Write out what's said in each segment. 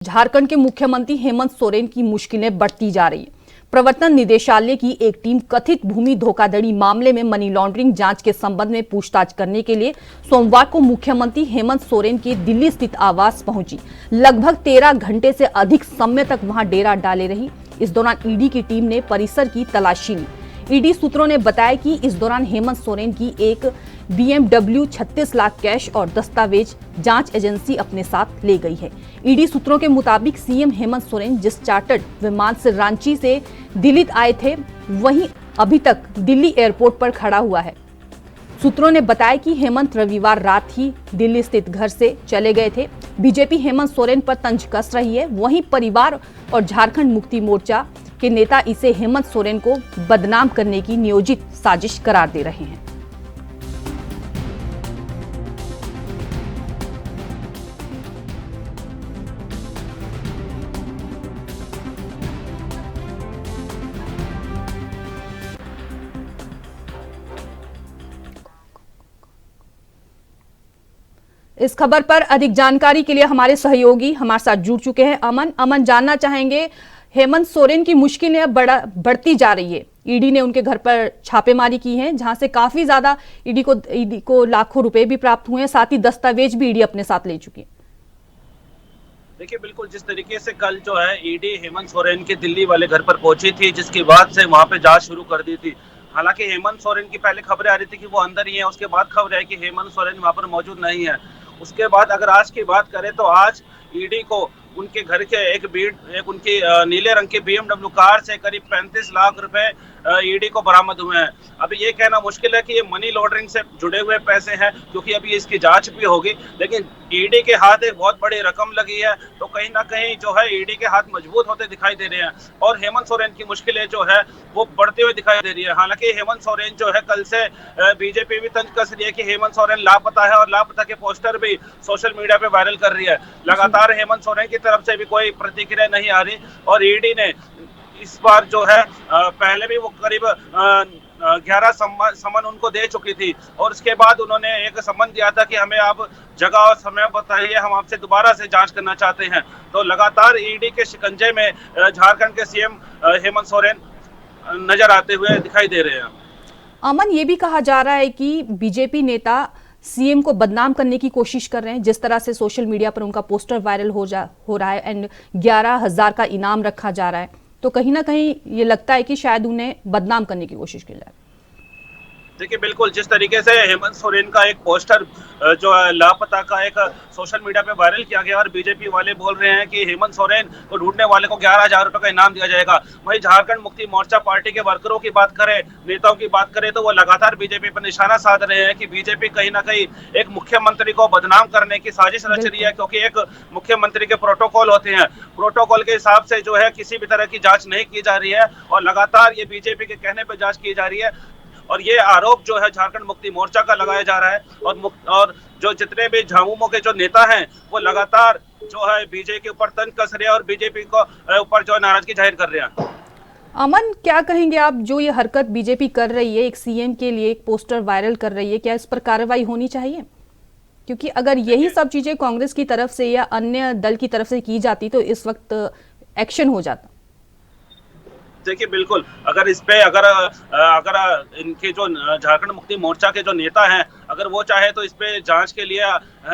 झारखंड के मुख्यमंत्री हेमंत सोरेन की मुश्किलें बढ़ती जा रही है। प्रवर्तन निदेशालय की एक टीम कथित भूमि धोखाधड़ी मामले में मनी लॉन्ड्रिंग जांच के संबंध में पूछताछ करने के लिए सोमवार को मुख्यमंत्री हेमंत सोरेन के दिल्ली स्थित आवास पहुंची। लगभग 13 घंटे से अधिक समय तक वहां डेरा डाले रही। इस दौरान ईडी की टीम ने परिसर की तलाशी ली। ईडी सूत्रों ने बताया कि इस दौरान हेमंत सोरेन की एक BMW 36 लाख कैश और दस्तावेज जांच एजेंसी अपने साथ ले गई है। ईडी सूत्रों के मुताबिक सीएम हेमंत सोरेन जिस चार्टर्ड विमान से रांची से दिल्ली आए थे, वहीं अभी तक दिल्ली एयरपोर्ट पर खड़ा हुआ है। सूत्रों ने बताया कि हेमंत रविवार रात ही दिल्ली स्थित घर से चले गए थे। बीजेपी हेमंत सोरेन पर तंज कस रही है। वहीं परिवार और झारखंड मुक्ति मोर्चा के नेता इसे हेमंत सोरेन को बदनाम करने की नियोजित साजिश करार दे रहे हैं। इस खबर पर अधिक जानकारी के लिए हमारे सहयोगी हमारे साथ जुड़ चुके हैं। अमन जानना चाहेंगे, हेमंत सोरेन की मुश्किलें अब बढ़ती जा रही है। ईडी ने उनके घर पर छापेमारी की है, जहां से काफी ज्यादा ईडी को लाखों रुपए भी प्राप्त हुए हैं, साथ ही दस्तावेज भी ईडी अपने साथ ले चुकी है। देखिए, बिल्कुल जिस तरीके से कल जो है ईडी हेमंत सोरेन के दिल्ली वाले घर पर पहुंची थी, जिसके बाद से वहां पे जांच शुरू कर दी थी। हालांकि हेमंत सोरेन की पहले खबरें आ रही थी कि वो अंदर ही है, उसके बाद खबर है कि हेमंत सोरेन वहां पर मौजूद नहीं है। उसके बाद अगर आज की बात करें तो आज ईडी को उनके घर के एक उनकी नीले रंग की BMW कार से करीब 35 लाख रुपए ईडी को बरामद हुए हैं। अभी ये कहना मुश्किल है कि ये मनी लॉन्ड्रिंग से जुड़े हुए पैसे हैं, क्योंकि अभी इसकी जांच भी होगी, लेकिन ईडी के हाथ एक बहुत बड़ी रकम लगी है, तो कहीं ना कहीं जो है ईडी के हाथ मजबूत होते दिखाई दे रहे हैं और हेमंत सोरेन की मुश्किलें जो है वो बढ़ते हुए दिखाई दे रही है। हालांकि हेमंत सोरेन जो है कल से बीजेपी भी तंज कस रही है कि हेमंत सोरेन लापता है और लापता के पोस्टर भी सोशल मीडिया पे वायरल कर रही है। लगातार हेमंत सोरेन की तरफ से भी कोई प्रतिक्रिया नहीं आ रही और ईडी ने इस बार जो है पहले भी वो करीब 11 समन उनको दे चुकी थी और उसके बाद उन्होंने एक समन दिया था कि हमें आप जगह और समय बताइए, हम आपसे दोबारा से जांच करना चाहते हैं। तो लगातार ईडी के शिकंजे में झारखंड के सीएम हेमंत सोरेन नजर आते हुए दिखाई दे रहे हैं। अमन, ये भी कहा जा रहा है कि बीजेपी नेता सीएम को बदनाम करने की कोशिश कर रहे हैं। जिस तरह से सोशल मीडिया पर उनका पोस्टर वायरल हो रहा है एंड 11,000 का इनाम रखा जा रहा है, तो कहीं ना कहीं ये लगता है कि शायद उन्हें बदनाम करने की कोशिश की जाए। देखिए, बिल्कुल जिस तरीके से हेमंत सोरेन का एक पोस्टर जो है लापता का एक सोशल मीडिया पे वायरल किया गया और बीजेपी वाले बोल रहे हैं कि हेमंत सोरेन को ढूंढने वाले को 11,000 रुपए का इनाम दिया जाएगा। वहीं झारखंड मुक्ति मोर्चा पार्टी के वर्करों की बात करें, नेताओं की बात करें, तो वो लगातार बीजेपी पर निशाना साध रहे हैं कि बीजेपी कहीं ना कहीं एक मुख्यमंत्री को बदनाम करने की साजिश रच रही है, क्योंकि एक मुख्यमंत्री के प्रोटोकॉल होते हैं। प्रोटोकॉल के हिसाब से जो है किसी भी तरह की जांच नहीं की जा रही है और लगातार ये बीजेपी के कहने पर जांच की जा रही है और ये आरोप जो है झारखंड मुक्ति मोर्चा का लगाया जा रहा है और जो जितने भी झामुमो के जो नेता हैं वो लगातार जो है बीजेपी के ऊपर तंज कस रहे हैं और बीजेपी को ऊपर जो नाराजगी जाहिर कर रहे हैं। अमन, क्या कहेंगे आप, जो ये हरकत बीजेपी कर रही है, एक सीएम के लिए एक पोस्टर वायरल कर रही है, क्या इस पर कार्रवाई होनी चाहिए? क्योंकि अगर यही सब चीजें कांग्रेस की तरफ से या अन्य दल की तरफ से की जाती तो इस वक्त एक्शन हो जाता। देखिए, बिल्कुल अगर अगर इनके जो झारखंड मुक्ति मोर्चा के जो नेता हैं, अगर वो चाहे तो इस पे जांच के लिए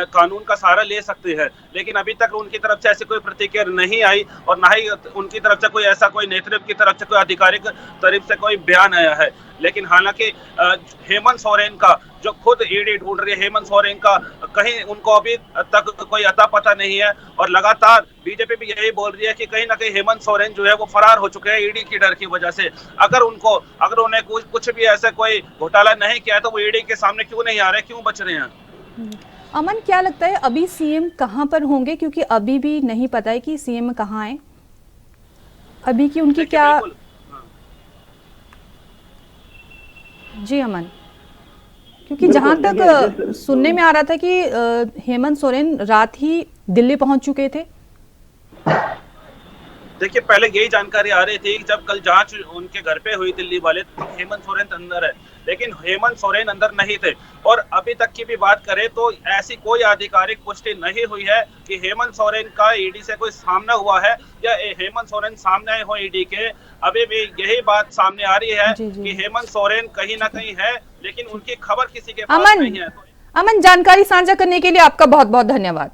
कानून का सहारा ले सकते हैं, लेकिन अभी तक उनकी तरफ से ऐसी कोई प्रतिक्रिया नहीं आई और ना ही उनकी तरफ से कोई नेतृत्व की तरफ से कोई आधिकारिक तरफ से कोई बयान आया है। लेकिन हालांकि हेमंत सोरेन का जो खुद ईडी ढूंढ रही है, हेमंत सोरेन का कहीं उनको अभी तक कोई अता पता नहीं है और लगातार बीजेपी भी यही बोल रही है कि कहीं ना कहीं हेमंत सोरेन जो है वो फरार हो चुके हैं ईडी की डर की वजह से। अगर उन्हें कुछ भी ऐसा कोई घोटाला नहीं किया तो वो ईडी के सामने क्यों नहीं आ रहे, क्यों बच रहे हैं? अमन, क्या लगता है अभी सीएम कहां पर होंगे, क्योंकि अभी भी नहीं पता है कि सीएम कहां है अभी की उनकी क्या? जी अमन, क्योंकि जहां तक सुनने में आ रहा था कि हेमंत सोरेन रात ही दिल्ली पहुंच चुके थे। देखिए, पहले यही जानकारी आ रही थी जब कल जांच उनके घर पे हुई दिल्ली वाले, तो हेमंत सोरेन अंदर है, लेकिन हेमंत सोरेन अंदर नहीं थे। और अभी तक की भी बात करें तो ऐसी कोई आधिकारिक पुष्टि नहीं हुई है कि हेमंत सोरेन का ईडी से कोई सामना हुआ है या हेमंत सोरेन सामने आए हो ईडी के। अभी भी यही बात सामने आ रही है कि हेमंत सोरेन कहीं ना कहीं है, लेकिन उनकी खबर किसी के पास नहीं है। अमन, जानकारी साझा करने के लिए आपका बहुत बहुत धन्यवाद।